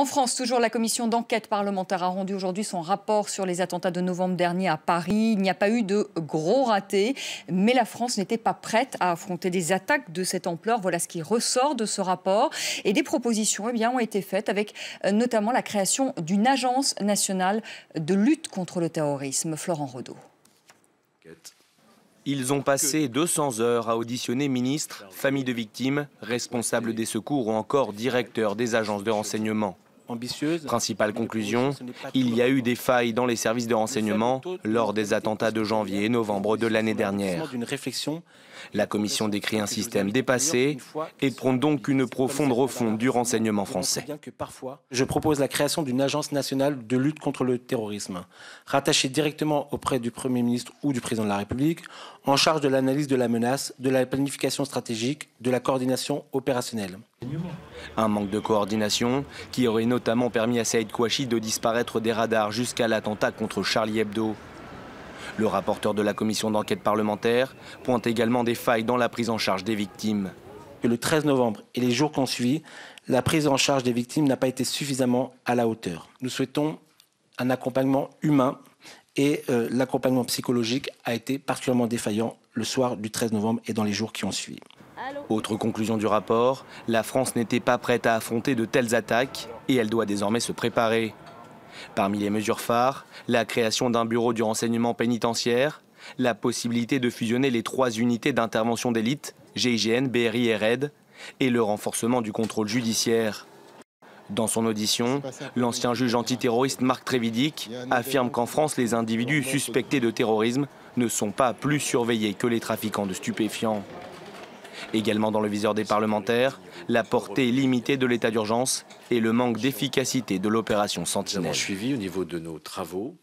En France, toujours, la commission d'enquête parlementaire a rendu aujourd'hui son rapport sur les attentats de novembre dernier à Paris. Il n'y a pas eu de gros ratés, mais la France n'était pas prête à affronter des attaques de cette ampleur. Voilà ce qui ressort de ce rapport. Et des propositions ont été faites avec notamment la création d'une agence nationale de lutte contre le terrorisme. Florent Redeau. Ils ont passé 200 heures à auditionner ministres, familles de victimes, responsables des secours ou encore directeurs des agences de renseignement. Principale conclusion, il y a eu des failles dans les services de renseignement lors des attentats de janvier et novembre de l'année dernière. La commission décrit un système dépassé et prône donc une profonde refonte du renseignement français. Je propose la création d'une agence nationale de lutte contre le terrorisme, rattachée directement auprès du Premier ministre ou du Président de la République, en charge de l'analyse de la menace, de la planification stratégique, de la coordination opérationnelle. Un manque de coordination qui aurait notamment permis à Saïd Kouachi de disparaître des radars jusqu'à l'attentat contre Charlie Hebdo. Le rapporteur de la commission d'enquête parlementaire pointe également des failles dans la prise en charge des victimes. Le 13 novembre et les jours qui ont suivi, la prise en charge des victimes n'a pas été suffisamment à la hauteur. Nous souhaitons un accompagnement humain et l'accompagnement psychologique a été particulièrement défaillant le soir du 13 novembre et dans les jours qui ont suivi. Autre conclusion du rapport, la France n'était pas prête à affronter de telles attaques et elle doit désormais se préparer. Parmi les mesures phares, la création d'un bureau du renseignement pénitentiaire, la possibilité de fusionner les 3 unités d'intervention d'élite, GIGN, BRI et RAID, et le renforcement du contrôle judiciaire. Dans son audition, l'ancien juge antiterroriste Marc Trévidic affirme qu'en France, les individus suspectés de terrorisme ne sont pas plus surveillés que les trafiquants de stupéfiants. Également dans le viseur des parlementaires, la portée limitée de l'état d'urgence et le manque d'efficacité de l'opération Sentinelle. Nous avons suivi au niveau de nos travaux